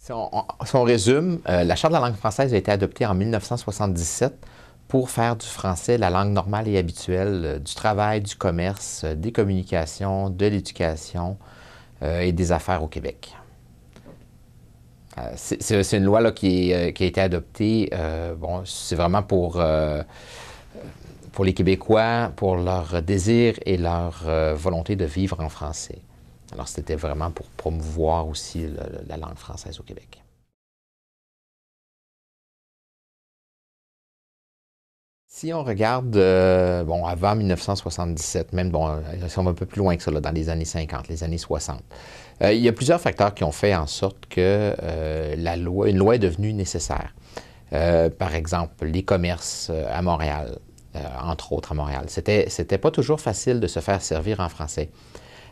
Si on résume, la Charte de la langue française a été adoptée en 1977 pour faire du français la langue normale et habituelle du travail, du commerce, des communications, de l'éducation et des affaires au Québec. C'est une loi là, qui a été adoptée, bon, c'est vraiment pour les Québécois, pour leur désir et leur volonté de vivre en français. Alors, c'était vraiment pour promouvoir aussi la langue française au Québec. Si on regarde, bon, avant 1977, même, bon, si on va un peu plus loin que ça, là, dans les années 50, les années 60, il y a plusieurs facteurs qui ont fait en sorte que une loi est devenue nécessaire. Par exemple, les commerces à Montréal, entre autres à Montréal. C'était pas toujours facile de se faire servir en français.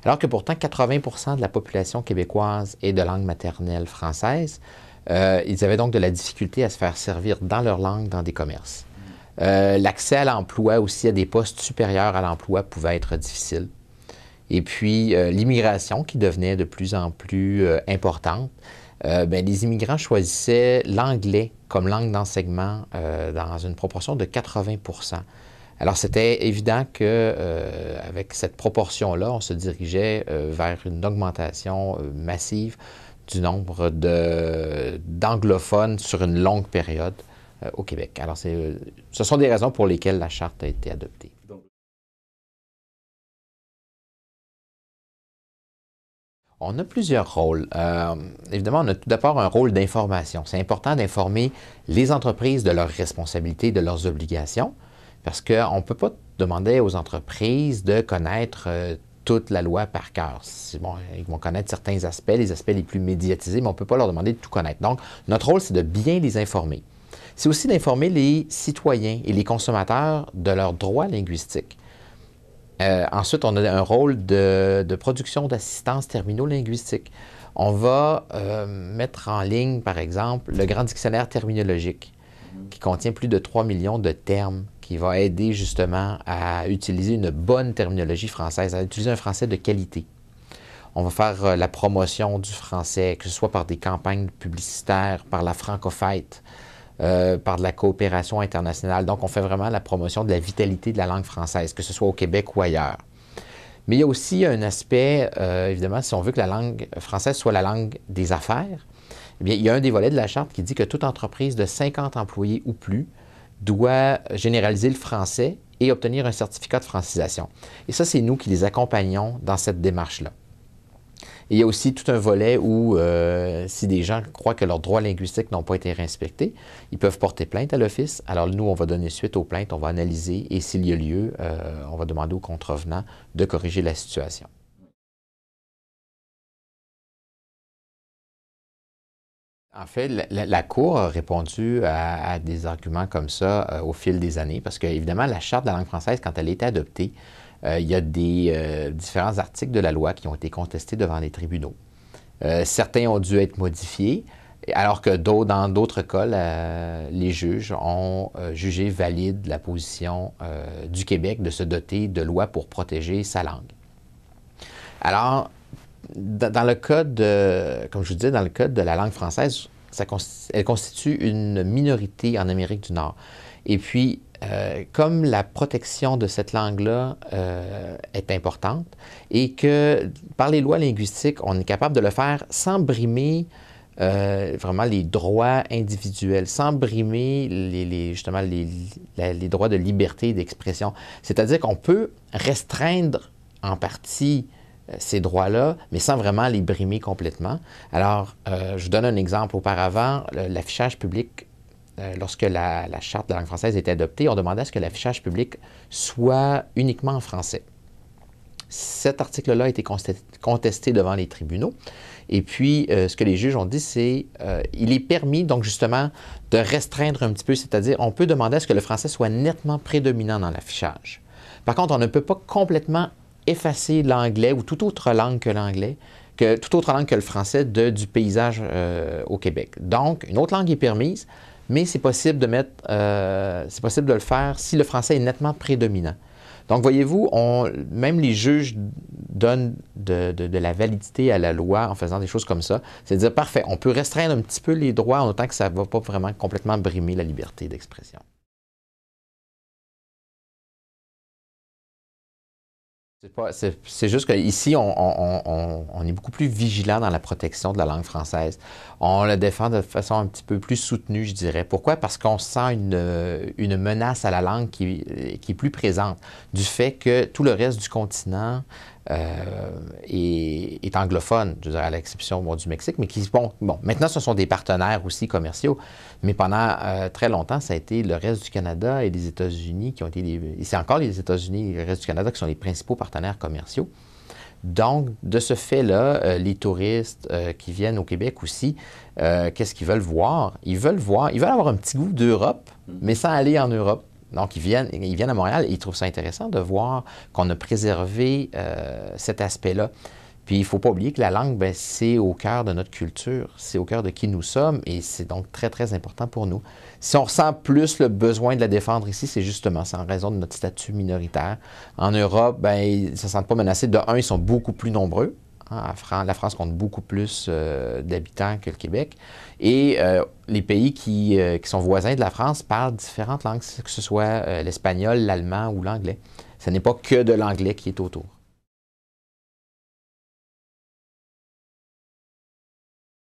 Alors que pourtant, 80% de la population québécoise est de langue maternelle française, ils avaient donc de la difficulté à se faire servir dans leur langue dans des commerces. L'accès à l'emploi aussi, à des postes supérieurs à l'emploi, pouvait être difficile. Et puis, l'immigration qui devenait de plus en plus importante, bien, les immigrants choisissaient l'anglais comme langue d'enseignement dans une proportion de 80%. Alors, c'était évident qu'avec cette proportion-là, on se dirigeait vers une augmentation massive du nombre d'anglophones sur une longue période au Québec. Alors, ce sont des raisons pour lesquelles la Charte a été adoptée. On a plusieurs rôles. Évidemment, on a tout d'abord un rôle d'information. C'est important d'informer les entreprises de leurs responsabilités, de leurs obligations, parce qu'on ne peut pas demander aux entreprises de connaître toute la loi par cœur. Bon, ils vont connaître certains aspects, les aspects les plus médiatisés, mais on ne peut pas leur demander de tout connaître. Donc, notre rôle, c'est de bien les informer. C'est aussi d'informer les citoyens et les consommateurs de leurs droits linguistiques. Ensuite, on a un rôle de production d'assistance termino-linguistique. On va mettre en ligne, par exemple, le Grand Dictionnaire terminologique, qui contient plus de 3 millions de termes, qui va aider justement à utiliser une bonne terminologie française, à utiliser un français de qualité. On va faire la promotion du français, que ce soit par des campagnes publicitaires, par la Francofête, par de la coopération internationale. Donc, on fait vraiment la promotion de la vitalité de la langue française, que ce soit au Québec ou ailleurs. Mais il y a aussi un aspect, évidemment, si on veut que la langue française soit la langue des affaires, eh bien, il y a un des volets de la Charte qui dit que toute entreprise de 50 employés ou plus doit généraliser le français et obtenir un certificat de francisation. Et ça, c'est nous qui les accompagnons dans cette démarche-là. Et il y a aussi tout un volet où, si des gens croient que leurs droits linguistiques n'ont pas été respectés, ils peuvent porter plainte à l'Office. Alors, nous, on va donner suite aux plaintes, on va analyser et s'il y a lieu, on va demander aux contrevenants de corriger la situation. En fait, la Cour a répondu à des arguments comme ça au fil des années, parce qu'évidemment, la Charte de la langue française, quand elle a été adoptée, il y a des différents articles de la loi qui ont été contestés devant les tribunaux. Certains ont dû être modifiés, alors que dans d'autres cas, les juges ont jugé valide la position du Québec de se doter de lois pour protéger sa langue. Alors, dans le cas comme je vous disais, dans le cas de la langue française, elle constitue une minorité en Amérique du Nord. Et puis, comme la protection de cette langue-là est importante et que par les lois linguistiques, on est capable de le faire sans brimer vraiment les droits individuels, sans brimer justement les droits de liberté d'expression. C'est-à-dire qu'on peut restreindre en partie ces droits-là, mais sans vraiment les brimer complètement. Alors, je vous donne un exemple. Auparavant, l'affichage public, lorsque la Charte de la langue française était adoptée, on demandait à ce que l'affichage public soit uniquement en français. Cet article-là a été contesté devant les tribunaux. Et puis, ce que les juges ont dit, c'est qu'il est permis, donc justement, de restreindre un petit peu, c'est-à-dire on peut demander à ce que le français soit nettement prédominant dans l'affichage. Par contre, on ne peut pas complètement effacer l'anglais ou toute autre langue que l'anglais, toute autre langue que le français du paysage au Québec. Donc, une autre langue est permise, mais c'est possible de le faire si le français est nettement prédominant. Donc, voyez-vous, même les juges donnent de la validité à la loi en faisant des choses comme ça. C'est-à-dire, parfait, on peut restreindre un petit peu les droits en autant que ça ne va pas vraiment complètement brimer la liberté d'expression. C'est juste qu'ici, on est beaucoup plus vigilant dans la protection de la langue française. On la défend de façon un petit peu plus soutenue, je dirais. Pourquoi? Parce qu'on sent une menace à la langue qui est plus présente, du fait que tout le reste du continent est anglophone, je dirais, à l'exception du Mexique, mais qui, bon, maintenant, ce sont des partenaires aussi commerciaux, mais pendant très longtemps, ça a été le reste du Canada et des États-Unis qui ont été et c'est encore les États-Unis et le reste du Canada qui sont les principaux partenaires commerciaux. Donc, de ce fait-là, les touristes qui viennent au Québec aussi, qu'est-ce qu'ils veulent voir? Ils veulent avoir un petit goût d'Europe, mais sans aller en Europe. Donc, ils viennent à Montréal et ils trouvent ça intéressant de voir qu'on a préservé cet aspect-là. Puis, il ne faut pas oublier que la langue, ben, c'est au cœur de notre culture, c'est au cœur de qui nous sommes et c'est donc très, très important pour nous. Si on ressent plus le besoin de la défendre ici, c'est justement en raison de notre statut minoritaire. En Europe, ben, ils ne se sentent pas menacés. De un, ils sont beaucoup plus nombreux. La France compte beaucoup plus d'habitants que le Québec. Et les pays qui sont voisins de la France parlent différentes langues, que ce soit l'espagnol, l'allemand ou l'anglais. Ce n'est pas que de l'anglais qui est autour.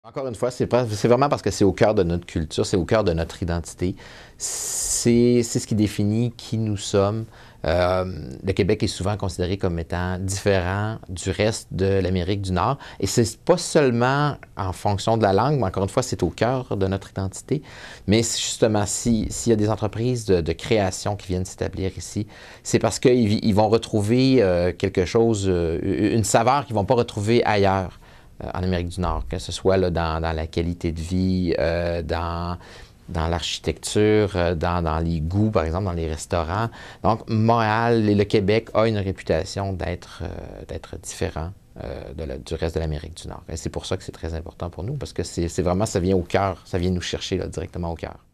Encore une fois, c'est vraiment parce que c'est au cœur de notre culture, c'est au cœur de notre identité. C'est ce qui définit qui nous sommes. Le Québec est souvent considéré comme étant différent du reste de l'Amérique du Nord. Et c'est pas seulement en fonction de la langue, mais encore une fois, c'est au cœur de notre identité. Mais justement, s'il y a des entreprises de création qui viennent s'établir ici, c'est parce qu'ils vont retrouver quelque chose, une saveur qu'ils ne vont pas retrouver ailleurs en Amérique du Nord, que ce soit là, dans la qualité de vie, dans l'architecture, dans les goûts, par exemple, dans les restaurants. Donc, Montréal et le Québec ont une réputation d'être différent du reste de l'Amérique du Nord. Et c'est pour ça que c'est très important pour nous, parce que c'est vraiment, ça vient au cœur, ça vient nous chercher là, directement au cœur.